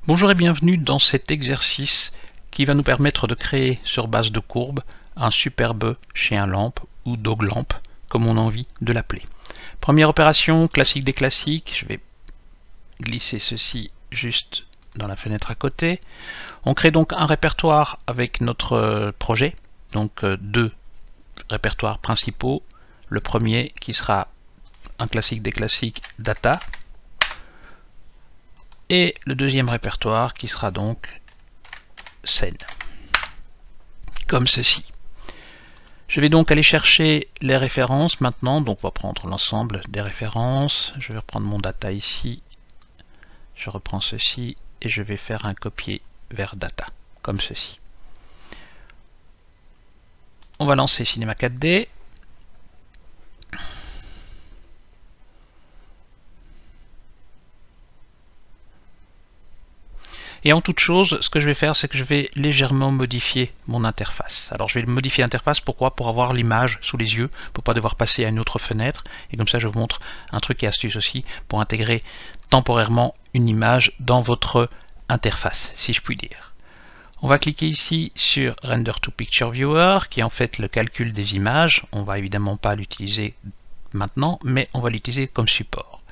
Bonjour et bienvenue dans cet exercice qui va nous permettre de créer sur base de courbes un superbe chien lampe ou dog lamp comme on a envie de l'appeler. Première opération, classique des classiques, je vais glisser ceci juste dans la fenêtre à côté. On crée donc un répertoire avec notre projet, donc deux répertoires principaux. Le premier qui sera un classique des classiques data, et le deuxième répertoire qui sera donc scène, comme ceci. Je vais donc aller chercher les références maintenant, donc on va prendre l'ensemble des références. Je vais reprendre mon data ici, je reprends ceci et je vais faire un copier vers data, comme ceci. On va lancer Cinema 4D. Et en toute chose, ce que je vais faire, c'est que je vais légèrement modifier mon interface. Alors je vais modifier l'interface, pourquoi? Pour avoir l'image sous les yeux, pour pas devoir passer à une autre fenêtre. Et comme ça, je vous montre un truc et astuce aussi, pour intégrer temporairement une image dans votre interface, si je puis dire. On va cliquer ici sur Render to Picture Viewer, qui est en fait le calcul des images. On va évidemment pas l'utiliser maintenant, mais on va l'utiliser comme support.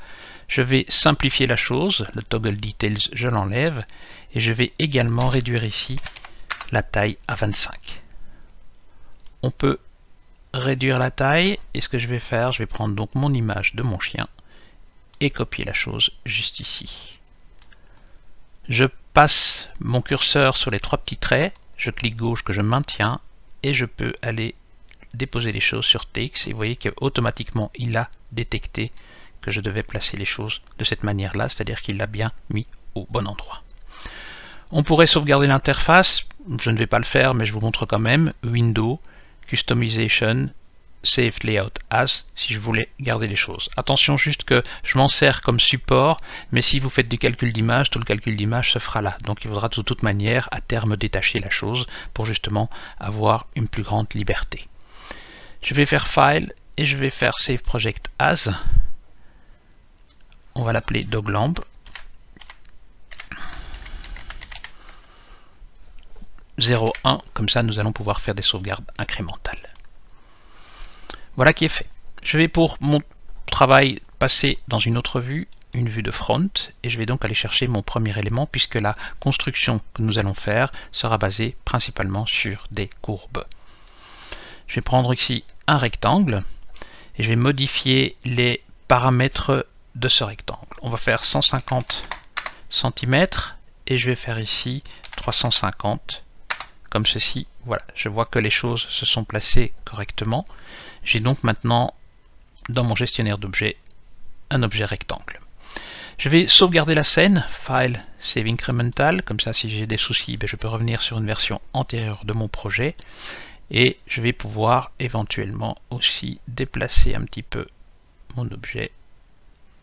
Je vais simplifier la chose, le toggle details je l'enlève, et je vais également réduire ici la taille à 25. On peut réduire la taille, et ce que je vais faire, je vais prendre donc mon image de mon chien et copier la chose juste ici. Je passe mon curseur sur les trois petits traits, je clique gauche que je maintiens, et je peux aller déposer les choses sur TX, et vous voyez qu'automatiquement il a détecté que je devais placer les choses de cette manière-là, c'est-à-dire qu'il l'a bien mis au bon endroit. On pourrait sauvegarder l'interface, je ne vais pas le faire, mais je vous montre quand même. Window, Customization, Save Layout As, si je voulais garder les choses. Attention juste que je m'en sers comme support, mais si vous faites du calcul d'image, tout le calcul d'image se fera là. Donc il faudra de toute manière à terme détacher la chose pour justement avoir une plus grande liberté. Je vais faire File et je vais faire Save Project As. On va l'appeler Doglamp. 0,1, comme ça nous allons pouvoir faire des sauvegardes incrémentales. Voilà qui est fait. Je vais pour mon travail passer dans une autre vue, une vue de front, et je vais donc aller chercher mon premier élément puisque la construction que nous allons faire sera basée principalement sur des courbes. Je vais prendre ici un rectangle et je vais modifier les paramètres de ce rectangle. On va faire 150 cm et je vais faire ici 350 comme ceci. Voilà, je vois que les choses se sont placées correctement. J'ai donc maintenant dans mon gestionnaire d'objets un objet rectangle. Je vais sauvegarder la scène, File, Save Incremental, comme ça si j'ai des soucis, je peux revenir sur une version antérieure de mon projet et je vais pouvoir éventuellement aussi déplacer un petit peu mon objet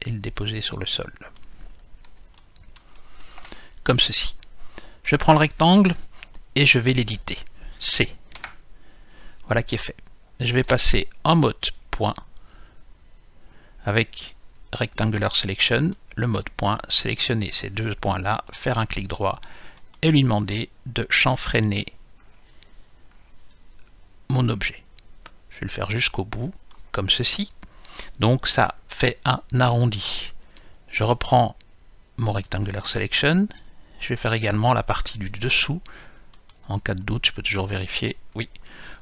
et le déposer sur le sol. Comme ceci. Je prends le rectangle et je vais l'éditer. C. Voilà qui est fait. Je vais passer en mode point avec Rectangular Selection, le mode point, sélectionner ces deux points là, faire un clic droit et lui demander de chanfreiner mon objet. Je vais le faire jusqu'au bout, comme ceci. Donc ça fait un arrondi. Je reprends mon Rectangular Selection. Je vais faire également la partie du dessous. En cas de doute, je peux toujours vérifier. Oui,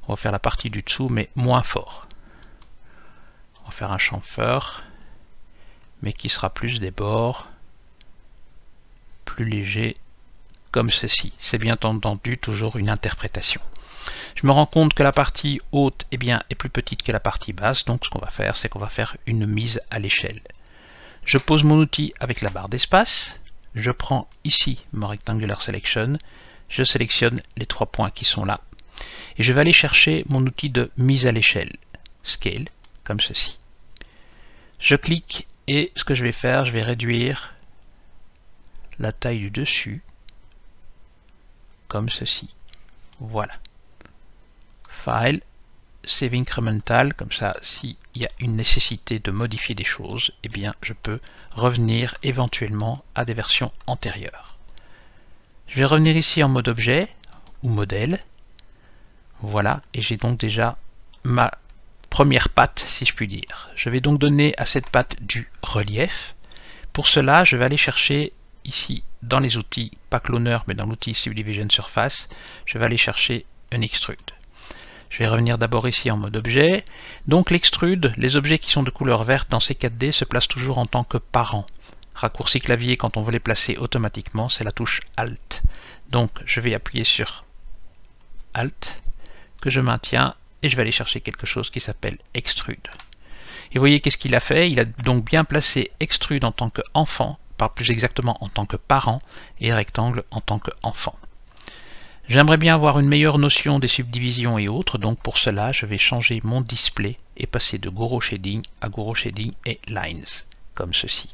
on va faire la partie du dessous, mais moins fort. On va faire un chamfer, mais qui sera plus des bords, plus léger, comme ceci. C'est bien entendu toujours une interprétation. Je me rends compte que la partie haute est plus petite que la partie basse, donc ce qu'on va faire, c'est qu'on va faire une mise à l'échelle. Je pose mon outil avec la barre d'espace, je prends ici mon Rectangular Selection, je sélectionne les trois points qui sont là, et je vais aller chercher mon outil de mise à l'échelle, Scale, comme ceci. Je clique, et ce que je vais faire, je vais réduire la taille du dessus, comme ceci. Voilà. File, Save Incremental, comme ça, s'il y a une nécessité de modifier des choses, eh bien, je peux revenir éventuellement à des versions antérieures. Je vais revenir ici en mode objet ou modèle. Voilà, et j'ai donc déjà ma première patte, si je puis dire. Je vais donc donner à cette patte du relief. Pour cela, je vais aller chercher ici dans les outils, pas Cloner, mais dans l'outil Subdivision Surface, je vais aller chercher un extrude. Je vais revenir d'abord ici en mode objet. Donc l'extrude, les objets qui sont de couleur verte dans ces 4D se placent toujours en tant que parents. Raccourci clavier, quand on veut les placer automatiquement, c'est la touche Alt. Donc je vais appuyer sur Alt, que je maintiens, et je vais aller chercher quelque chose qui s'appelle extrude. Et vous voyez qu'est-ce qu'il a fait? Il a donc bien placé extrude en tant qu'enfant, plus exactement en tant que parent, et rectangle en tant qu'enfant. J'aimerais bien avoir une meilleure notion des subdivisions et autres, donc pour cela je vais changer mon display et passer de Goro Shading à Goro Shading et Lines, comme ceci.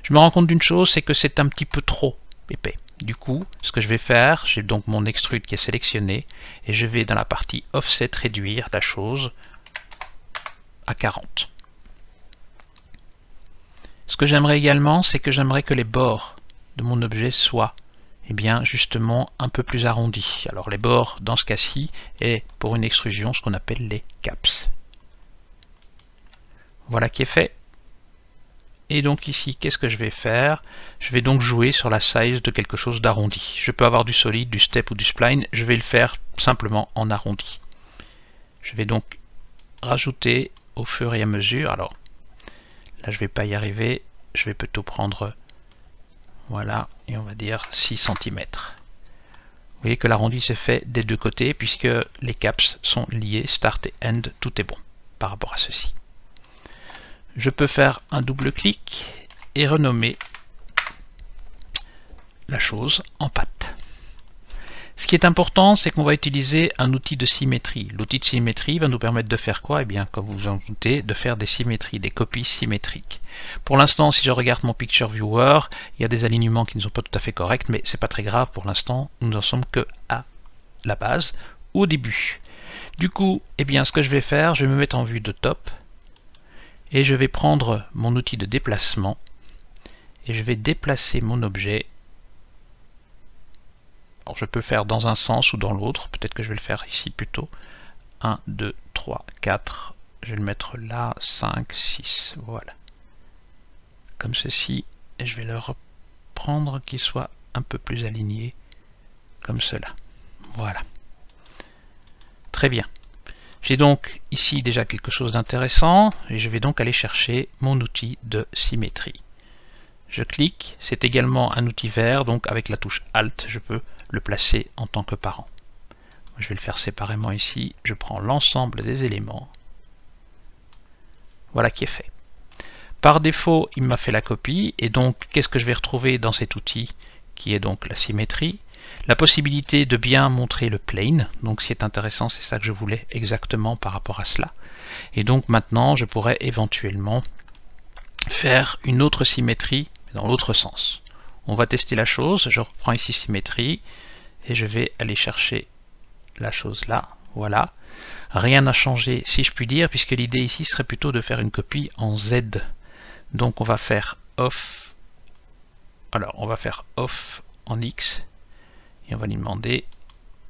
Je me rends compte d'une chose, c'est que c'est un petit peu trop épais. Du coup, ce que je vais faire, j'ai donc mon extrude qui est sélectionné, et je vais dans la partie Offset réduire la chose à 40. Ce que j'aimerais également, c'est que j'aimerais que les bords de mon objet soient justement un peu plus arrondis. Alors les bords, dans ce cas-ci, est pour une extrusion ce qu'on appelle les caps. Voilà qui est fait. Et donc ici, qu'est-ce que je vais faire? Je vais donc jouer sur la size de quelque chose d'arrondi. Je peux avoir du solide, du step ou du spline. Je vais le faire simplement en arrondi. Je vais donc rajouter au fur et à mesure. Alors là, je vais pas y arriver. Je vais plutôt prendre, voilà, et on va dire 6 cm. Vous voyez que l'arrondi s'est fait des deux côtés puisque les caps sont liés, start et end, tout est bon par rapport à ceci. Je peux faire un double clic et renommer la chose en patte. Ce qui est important, c'est qu'on va utiliser un outil de symétrie. L'outil de symétrie va nous permettre de faire quoi? Eh bien, comme vous vous en doutez, de faire des symétries, des copies symétriques. Pour l'instant, si je regarde mon Picture Viewer, il y a des alignements qui ne sont pas tout à fait corrects, mais c'est pas très grave pour l'instant, nous n'en sommes que à la base, au début. Du coup, eh bien, ce que je vais faire, je vais me mettre en vue de top, et je vais prendre mon outil de déplacement, et je vais déplacer mon objet. Alors je peux faire dans un sens ou dans l'autre, peut-être que je vais le faire ici plutôt. 1, 2, 3, 4, je vais le mettre là, 5, 6, voilà. Comme ceci, et je vais le reprendre qu'il soit un peu plus aligné, comme cela. Voilà. Très bien. J'ai donc ici déjà quelque chose d'intéressant, et je vais donc aller chercher mon outil de symétrie. Je clique, c'est également un outil vert, donc avec la touche Alt, je peux le placer en tant que parent. Je vais le faire séparément ici, je prends l'ensemble des éléments. Voilà qui est fait. Par défaut, il m'a fait la copie, et donc qu'est-ce que je vais retrouver dans cet outil, qui est donc la symétrie? La possibilité de bien montrer le plane, donc ce qui est intéressant, c'est ça que je voulais exactement par rapport à cela. Et donc maintenant, je pourrais éventuellement faire une autre symétrie dans l'autre sens. On va tester la chose, je reprends ici symétrie, et je vais aller chercher la chose là, voilà. Rien n'a changé si je puis dire, puisque l'idée ici serait plutôt de faire une copie en Z. Donc on va faire off, alors on va faire off en X, et on va lui demander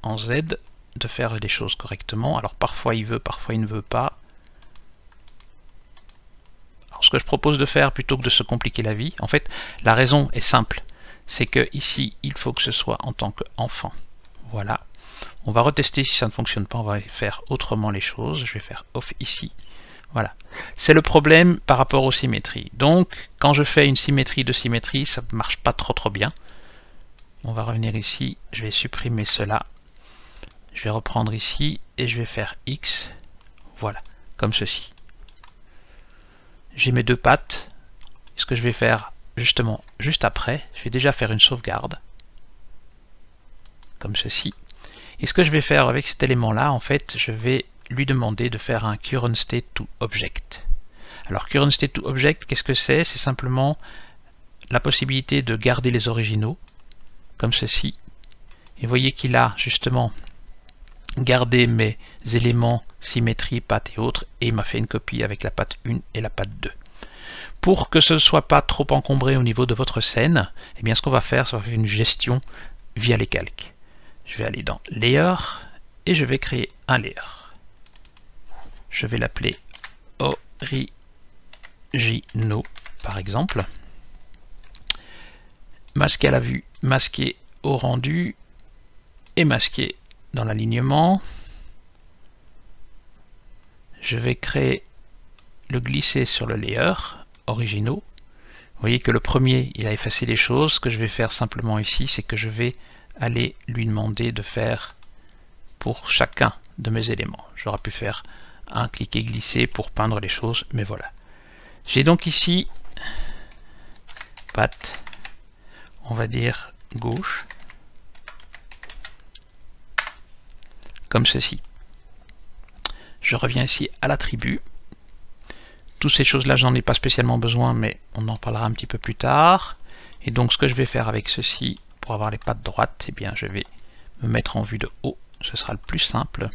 en Z de faire les choses correctement. Alors parfois il veut, parfois il ne veut pas. Alors ce que je propose de faire, plutôt que de se compliquer la vie, en fait la raison est simple, c'est que ici il faut que ce soit en tant qu'enfant. Voilà. On va retester si ça ne fonctionne pas, on va faire autrement les choses. Je vais faire off ici. Voilà. C'est le problème par rapport aux symétries. Donc quand je fais une symétrie de symétrie, ça ne marche pas trop bien. On va revenir ici, je vais supprimer cela. Je vais reprendre ici et je vais faire X. Voilà, comme ceci. J'ai mes deux pattes. Ce que je vais faire justement juste après, je vais déjà faire une sauvegarde. Comme ceci. Et ce que je vais faire avec cet élément-là, en fait, je vais lui demander de faire un Current State to Object. Alors, Current State to Object, qu'est-ce que c'est? C'est simplement la possibilité de garder les originaux, comme ceci. Et vous voyez qu'il a justement gardé mes éléments, symétrie, patte et autres, et il m'a fait une copie avec la patte 1 et la patte 2. Pour que ce ne soit pas trop encombré au niveau de votre scène, eh bien ce qu'on va faire, c'est une gestion via les calques. Je vais aller dans Layer et je vais créer un layer. Je vais l'appeler Originaux par exemple. Masquer à la vue, masquer au rendu et masquer dans l'alignement. Je vais créer le glisser sur le layer Originaux. Vous voyez que le premier, il a effacé les choses. Ce que je vais faire simplement ici, c'est que je vais aller lui demander de faire pour chacun de mes éléments. J'aurais pu faire un cliquer glisser pour peindre les choses, mais voilà. J'ai donc ici patte, on va dire gauche, comme ceci. Je reviens ici à l'attribut. Toutes ces choses-là, j'en ai pas spécialement besoin, mais on en parlera un petit peu plus tard. Et donc, ce que je vais faire avec ceci, pour avoir les pattes droites, eh bien, je vais me mettre en vue de haut. Ce sera le plus simple.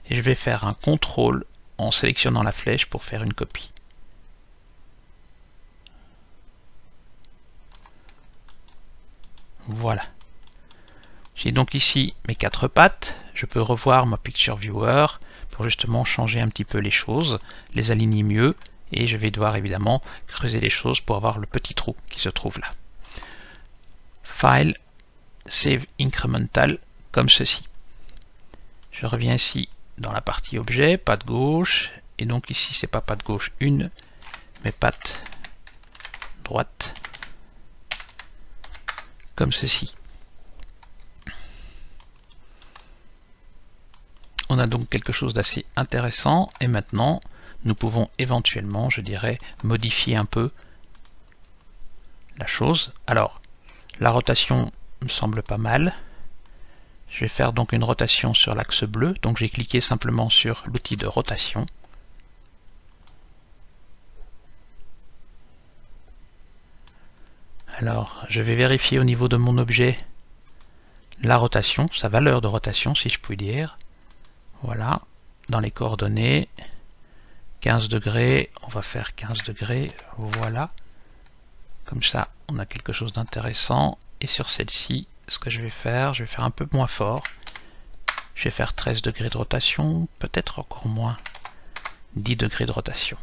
Et je vais faire un contrôle en sélectionnant la flèche pour faire une copie. Voilà. J'ai donc ici mes 4 pattes. Je peux revoir ma Picture Viewer pour justement changer un petit peu les choses, les aligner mieux, et je vais devoir évidemment creuser les choses pour avoir le petit trou qui se trouve là. File, Save Incremental, comme ceci. Je reviens ici dans la partie objet, patte gauche, et donc ici c'est pas patte gauche 1, mais patte droite, comme ceci. On a donc quelque chose d'assez intéressant et maintenant nous pouvons éventuellement, je dirais, modifier un peu la chose. Alors, la rotation me semble pas mal. Je vais faire donc une rotation sur l'axe bleu, donc j'ai cliqué simplement sur l'outil de rotation. Alors, je vais vérifier au niveau de mon objet la rotation, sa valeur de rotation si je puis dire. Voilà, dans les coordonnées, 15 degrés, on va faire 15 degrés, voilà. Comme ça, on a quelque chose d'intéressant. Et sur celle-ci, ce que je vais faire un peu moins fort. Je vais faire 13 degrés de rotation, peut-être encore moins, 10 degrés de rotation.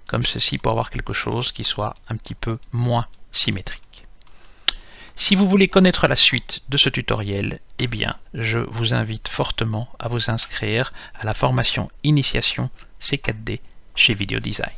Comme ceci, pour avoir quelque chose qui soit un petit peu moins symétrique. Si vous voulez connaître la suite de ce tutoriel, eh bien, je vous invite fortement à vous inscrire à la formation Initiation C4D chez Video Design.